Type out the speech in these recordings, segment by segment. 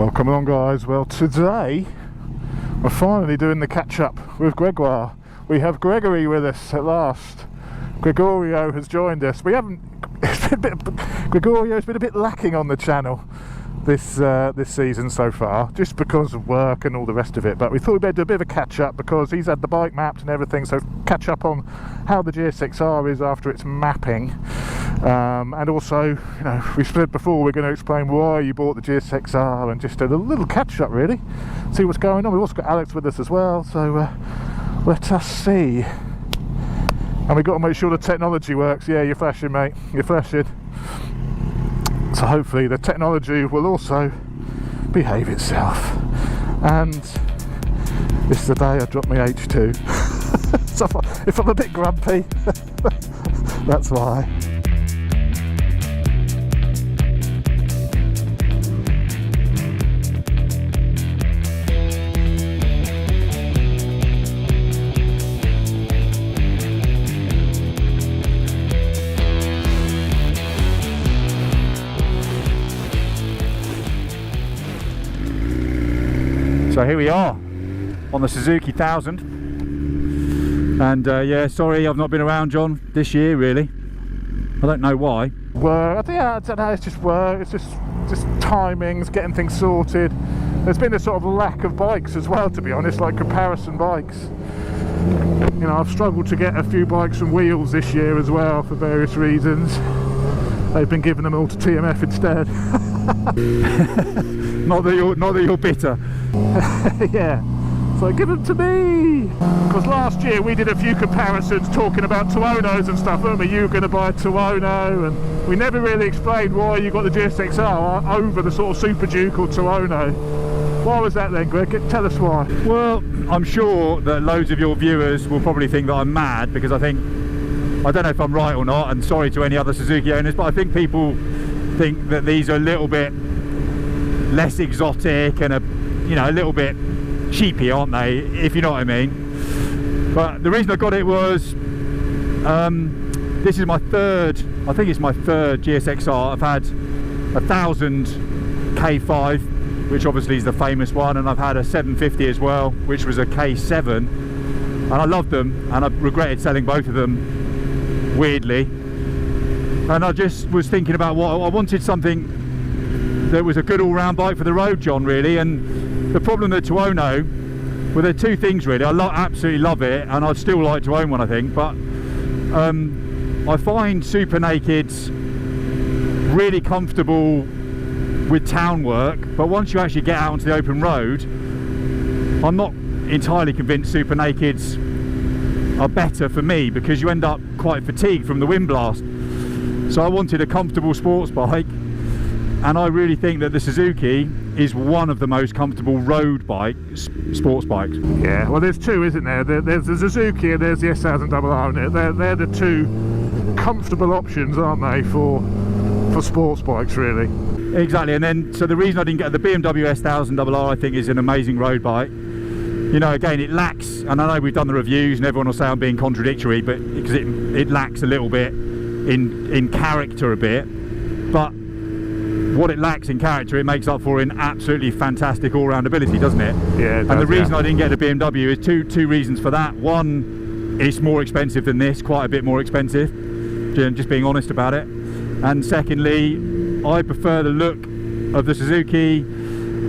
Welcome along, guys. Well, today we're finally doing the catch-up with Gregoire. We have Gregory with us at last. Gregorio has joined us. We haven't. Gregorio's been a bit lacking on the channel this season so far, just because of work and all the rest of it. But we thought we'd better do a bit of a catch-up because he's had the bike mapped and everything. So catch up on how the GSX-R is after its mapping. And also, you know, we've said before we're going to explain why you bought the GSX-R and just a little catch-up really, see what's going on. We've also got Alex with us as well, so let us see. And we've got to make sure the technology works. Yeah, you're flashing, mate, you're flashing. So hopefully the technology will also behave itself. And this is the day I dropped my H2. So if I'm a bit grumpy, that's why. So here we are on the Suzuki 1000, and yeah, sorry I've not been around, John, this year really. I don't know why. Work, I don't know, it's just work, it's just timings, getting things sorted. There's been a sort of lack of bikes as well, to be honest, like comparison bikes. You know, I've struggled to get a few bikes and wheels this year as well for various reasons. They've been giving them all to TMF instead. not that you're bitter. Yeah, so give them to me. Because last year we did a few comparisons talking about Tuonos and stuff, weren't we? You were going to buy a Tuono, and we never really explained why you got the GSX-R over the sort of Super Duke or Tuono. Why was that then, Greg? Tell us why. Well, I'm sure that loads of your viewers will probably think that I'm mad, because I don't know if I'm right or not, and sorry to any other Suzuki owners, but I think people think that these are a little bit less exotic and a little bit cheapy, aren't they, if you know what I mean. But the reason I got it was this is my third GSX-R. I've had 1000 K5, which obviously is the famous one, and I've had a 750 as well, which was a K7, and I loved them, and I regretted selling both of them, weirdly. And I just was thinking about what I wanted, something that was a good all-round bike for the road, John, really. And the problem with the Tuono, well, there are two things really. I absolutely love it, and I'd still like to own one, I think, but I find super nakeds really comfortable with town work, but once you actually get out onto the open road, I'm not entirely convinced super nakeds are better for me, because you end up quite fatigued from the wind blast. So I wanted a comfortable sports bike, and I really think that the Suzuki is one of the most comfortable road sports bikes. Yeah, well, there's two, isn't there? There's the Suzuki and there's the S1000RR. They're the two comfortable options, aren't they, for sports bikes, really? Exactly. And then, so the reason I didn't get the BMW S1000RR, I think, is an amazing road bike. You know, again, it lacks, and I know we've done the reviews and everyone will say I'm being contradictory, but because it lacks a little bit in character a bit, but what it lacks in character it makes up for in absolutely fantastic all-round ability, doesn't it? Yeah, it does. And the reason I didn't get a BMW is two reasons for that. One, it's more expensive than this, quite a bit more expensive, just being honest about it. And secondly, I prefer the look of the Suzuki.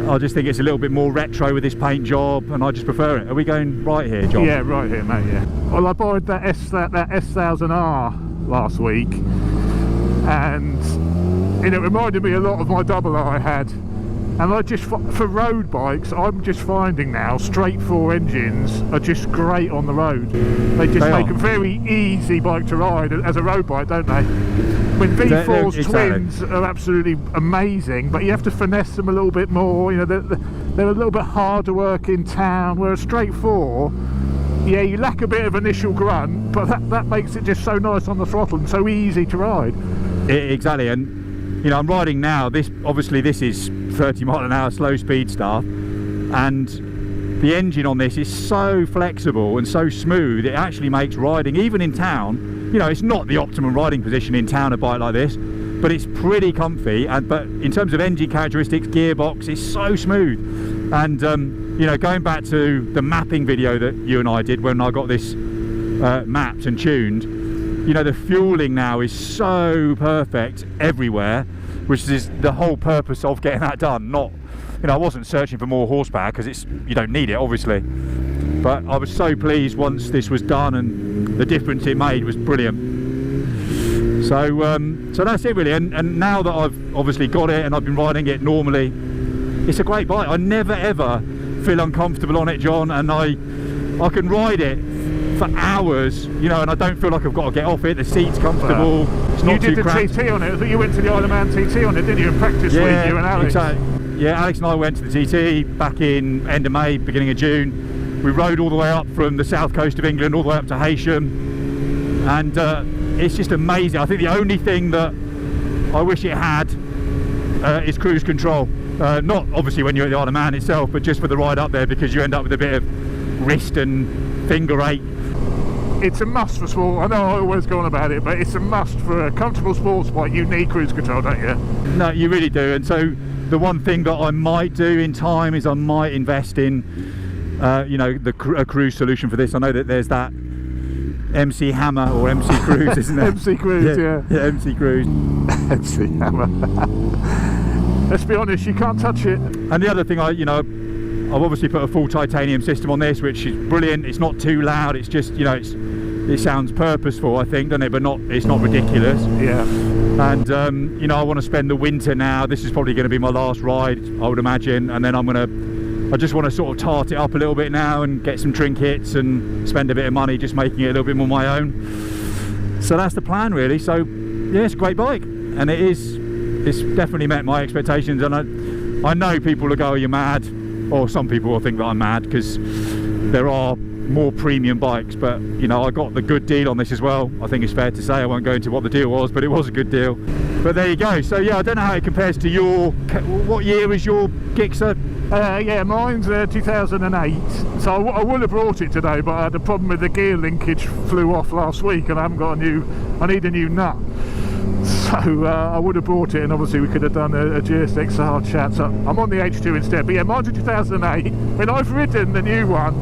I just think it's a little bit more retro with this paint job, and I just prefer it. Are we going right here, John? Yeah, right here, mate, yeah. Well, I bought that S1000R last week, and it reminded me a lot of my double R I had. And I just, for road bikes, I'm just finding now straight four engines are just great on the road. They just make a very easy bike to ride as a road bike, don't they? I mean, V4's twins are absolutely amazing, but you have to finesse them a little bit more. You know, they're a little bit harder work in town, whereas straight four, yeah, you lack a bit of initial grunt, but that makes it just so nice on the throttle and so easy to ride. Exactly. And you know, I'm riding now, this is 30 mile an hour slow speed stuff, and the engine on this is so flexible and so smooth, it actually makes riding, even in town, you know, it's not the optimum riding position in town, a bike like this, but it's pretty comfy. But in terms of engine characteristics, gearbox, it's so smooth. And you know, going back to the mapping video that you and I did when I got this mapped and tuned, you know, the fueling now is so perfect everywhere, which is the whole purpose of getting that done. Not, you know, I wasn't searching for more horsepower, because you don't need it, obviously, but I was so pleased once this was done, and the difference it made was brilliant. So that's it really, and now that I've obviously got it and I've been riding it normally, it's a great bike. I never ever feel uncomfortable on it, John, and I can ride it for hours, you know, and I don't feel like I've got to get off it. The seat's comfortable. It's not too cramped. You did the TT on it. I think you went to the Isle of Man TT on it, didn't you? In practice with you and Alex. Exactly. Yeah, Alex and I went to the TT back in end of May, beginning of June. We rode all the way up from the south coast of England all the way up to Heysham, and it's just amazing. I think the only thing that I wish it had is cruise control. Not obviously when you're at the Isle of Man itself, but just for the ride up there, because you end up with a bit of wrist and finger ache. It's a must for sport. I know I always go on about it, but it's a must for a comfortable sports bike. You need cruise control, don't you? No, you really do. And so the one thing that I might do in time is I might invest in, you know, a cruise solution for this. I know that there's that MC Hammer or MC Cruise, isn't there? MC Cruise, yeah, MC Cruise. MC Hammer. Let's be honest, you can't touch it. And the other thing, I've obviously put a full titanium system on this, which is brilliant. It's not too loud. It's just, you know, it sounds purposeful, I think, doesn't it? But it's not ridiculous. Yeah. And you know, I want to spend the winter now. This is probably going to be my last ride, I would imagine, and then I just want to sort of tart it up a little bit now and get some trinkets and spend a bit of money just making it a little bit more my own. So that's the plan really. So yeah, it's a great bike, and it's definitely met my expectations. And I know people will go, "Oh, you're mad," or some people will think that I'm mad, because there are more premium bikes, but you know, I got the good deal on this as well. I think it's fair to say. I won't go into what the deal was, but it was a good deal. But there you go. So yeah, I don't know how it compares to your, what year is your Gixxer? Yeah, mine's 2008, so I would have brought it today, but I had a problem with the gear linkage, flew off last week, and I haven't got I need a new nut. So I would have brought it, and obviously we could have done a GSXR chat. So I'm on the H2 instead. But yeah, mine's in 2008. When I've ridden the new one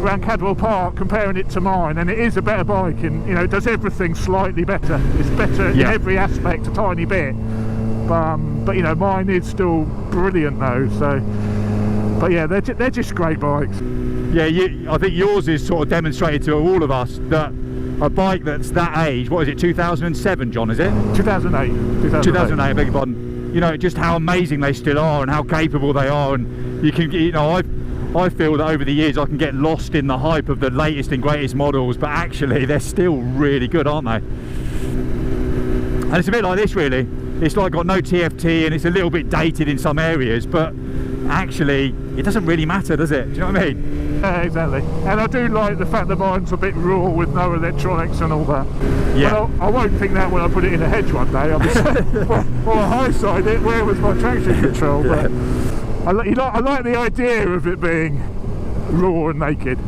around Cadwell Park, comparing it to mine, and it is a better bike, and you know, it does everything slightly better. It's better in every aspect, a tiny bit. But you know, mine is still brilliant though. So, but yeah, they're just great bikes. Yeah, I think yours is sort of demonstrated to all of us that a bike that's that age, what is it, 2007, John, is it? 2008. 2008, I beg your pardon. You know, just how amazing they still are and how capable they are, and you can, you know, I feel that over the years I can get lost in the hype of the latest and greatest models, but actually they're still really good, aren't they? And it's a bit like this really. It's like got no TFT and it's a little bit dated in some areas, but actually it doesn't really matter, does it? Do you know what I mean? Yeah, exactly. And I do like the fact that mine's a bit raw with no electronics and all that. Yeah. Well, I won't think that when I put it in a hedge one day. I'll be saying, well, I high-side it, where was my traction control? But I like the idea of it being raw and naked.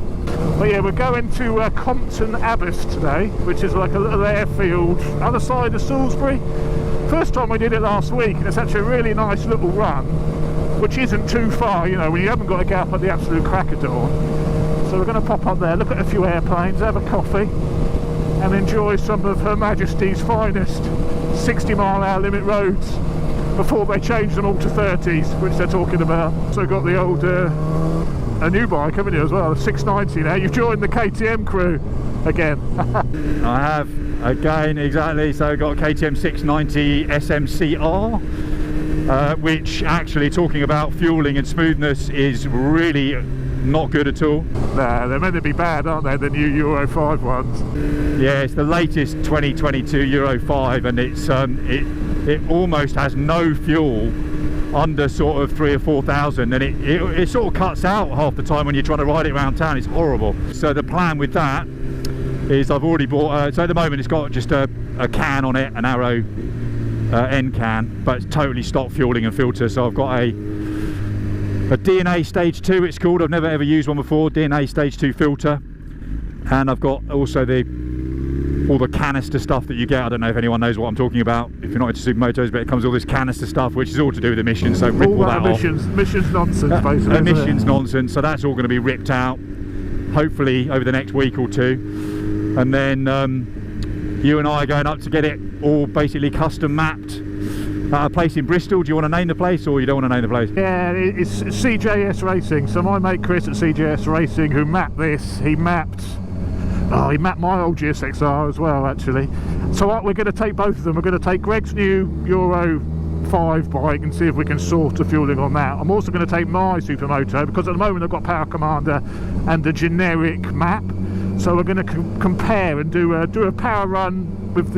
But yeah, we're going to Compton Abbas today, which is like a little airfield other side of Salisbury. First time we did it last week, and it's actually a really nice little run, which isn't too far, you know, when you haven't got to get up at the absolute crack of dawn. So we're going to pop up there, look at a few airplanes, have a coffee, and enjoy some of Her Majesty's finest 60-mile-an-hour limit roads before they change them all to 30s, which they're talking about. So got the old, a new bike, haven't you, as well, a 690 now. You've joined the KTM crew again. I have, again, exactly. So I've got a KTM 690 SMCR, which actually, talking about fueling and smoothness, is really not good at all. Nah, they're meant to be bad, aren't they, the new Euro 5 ones? Yeah, it's the latest 2022 Euro 5, and it's it almost has no fuel under sort of 3,000 or 4,000, and it sort of cuts out half the time when you're trying to ride it around town. It's horrible. So the plan with that is I've already bought, so at the moment it's got just a can on it, an Arrow end can, but it's totally stock fueling and filter. So I've got a DNA Stage 2 it's called. I've never ever used one before. DNA Stage 2 filter, and I've got also the all the canister stuff that you get. I don't know if anyone knows what I'm talking about if you're not into supermotos, but it comes with all this canister stuff, which is all to do with emissions, so rip all that off. Emissions nonsense, basically. Emissions nonsense, so that's all going to be ripped out, hopefully over the next week or two. And then you and I are going up to get it all basically custom mapped at a place in Bristol. Do you want to name the place, or you don't want to name the place? Yeah, it's CJS Racing. So my mate Chris at CJS Racing, who mapped this, he mapped my old GSXR as well, actually. So we're going to take both of them. We're going to take Greg's new Euro 5 bike and see if we can sort the fueling on that. I'm also going to take my supermoto, because at the moment I've got Power Commander and a generic map. So we're going to compare and do a power run with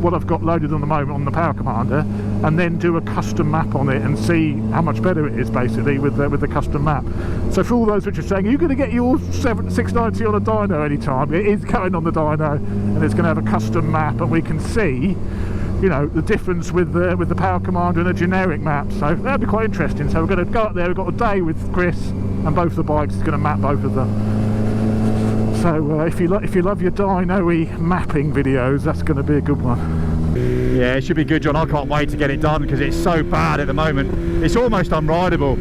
what I've got loaded on the moment on the Power Commander, and then do a custom map on it and see how much better it is, basically, with the custom map. So for all those which are saying, are you going to get your 690 on a dyno anytime? It is going on the dyno, and it's going to have a custom map, and we can see, you know, the difference with the Power Commander and a generic map. So that'll be quite interesting. So we're going to go up there. We've got a day with Chris, and both the bikes is going to map both of them. So if you love your dyno-y mapping videos, that's going to be a good one. Yeah, it should be good, John. I can't wait to get it done, because it's so bad at the moment. It's almost unrideable.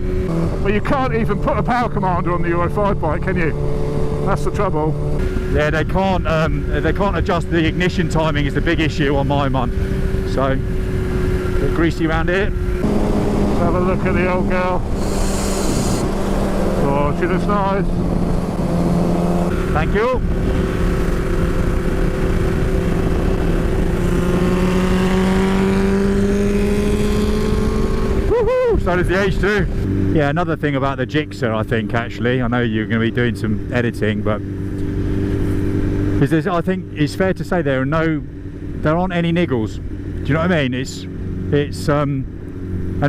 Well, you can't even put a Power Commander on the Euro 5 bike, can you? That's the trouble. Yeah, they can't adjust the ignition timing is the big issue on my one. So, a bit greasy around here. Let's have a look at the old girl. Oh, she looks nice. Thank you. Woohoo! So does the H2. Yeah, another thing about the Gixxer, I think, actually, I know you're going to be doing some editing, but I think it's fair to say there aren't any niggles. Do you know what I mean? And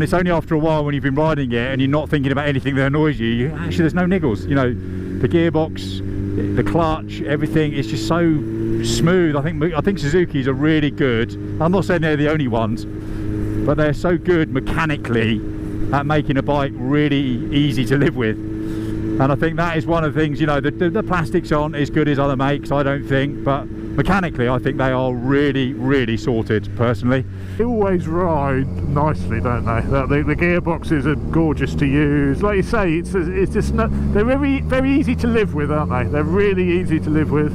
it's only after a while when you've been riding it and you're not thinking about anything that annoys you, actually there's no niggles. You know, the gearbox, the clutch, everything is just so smooth. I think Suzuki's are really good. I'm not saying they're the only ones, but they're so good mechanically at making a bike really easy to live with. And I think that is one of the things, you know, the plastics aren't as good as other makes, I don't think, but mechanically I think they are really, really sorted, personally. They always ride nicely, don't they? The gearboxes are gorgeous to use. Like you say, it's just not, they're very, very easy to live with, aren't they? They're really easy to live with.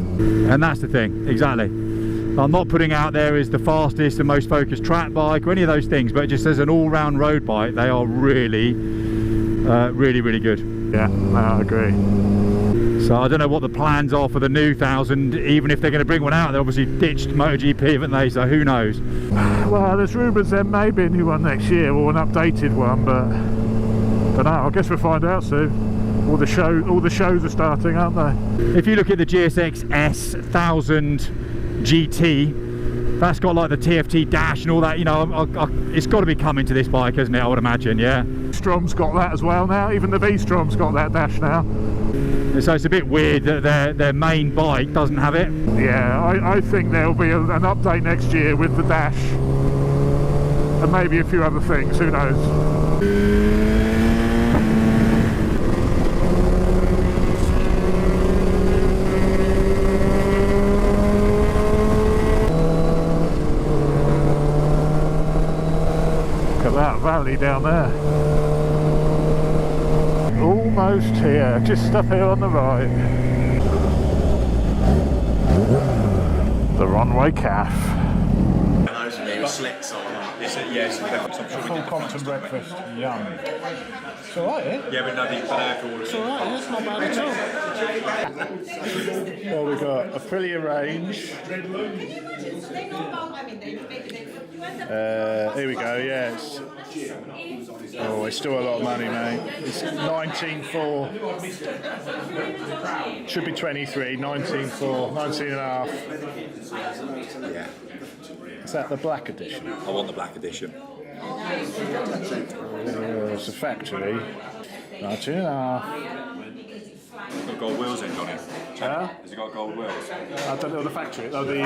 And that's the thing, exactly. I'm not putting out there as the fastest and most focused track bike or any of those things, but just as an all-round road bike, they are really, really, really good. Yeah, I agree. So I don't know what the plans are for the new 1000, even if they're going to bring one out. They obviously ditched MotoGP, haven't they? So who knows? Well, there's rumours there may be a new one next year, or an updated one, but no, I guess we'll find out soon. All the shows are starting, aren't they? If you look at the GSX-R1000 GT, that's got like the TFT dash and all that, you know, it's got to be coming to this bike, hasn't it, I would imagine, yeah? Strom's got that as well now, even the V-Strom's got that dash now. So it's a bit weird that their main bike doesn't have it. Yeah, I think there'll be an update next year with the dash, and maybe a few other things, who knows? That valley down there, almost here, just up here on the right, the runway calf. Full Compton breakfast, yum. It's alright, eh? Yeah, but no, it's alright, it's not bad at all. Well, we've got Aprilia range. Here we go, yes. Oh, it's still a lot of money, mate. It's 19.4. Should be 23, 19.4, 19 and a half. Yeah. Is that the black edition? I want the black edition. It's a factory. 19 and a half. It's got gold wheels in, Johnny. Huh? Has it got gold wheels? I don't know the factory. Oh, the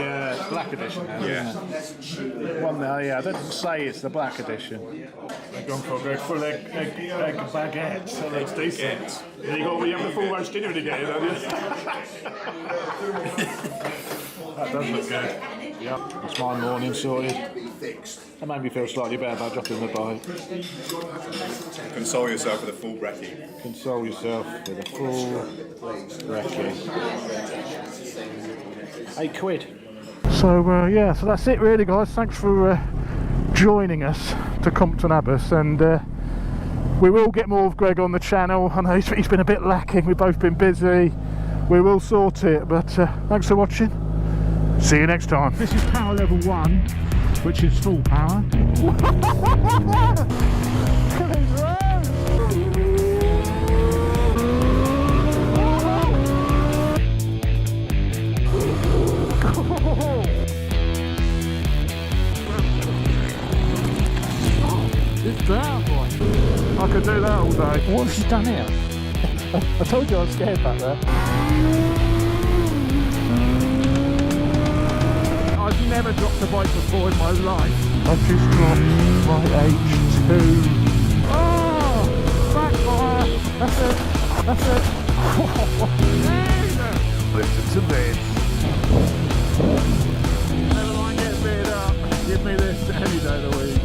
black edition. Yeah. One there, yeah. I don't say it's the black edition. They've gone for a very full egg baguette, so that's decent. Yeah, you have the full roast dinner to get it, don't you? That does look good. Yep, that's my morning sorted. That made me feel slightly better about dropping the bike. Console yourself with a full brekkie. Console yourself with a full brekkie. £8. So yeah, so that's it really, guys. Thanks for joining us to Compton Abbas, and we will get more of Greg on the channel. I know he's been a bit lacking, we've both been busy. We will sort it, but thanks for watching. See you next time. This is power level 1, which is full power. It's down, boy. I could do that all day. What have you done here? I told you I was scared back there. I've never dropped a bike before in my life. I've just dropped my H2. Oh! Backfire! That's it! That's it! Listen to this. Never mind getting beat up. Give me this any day of the week.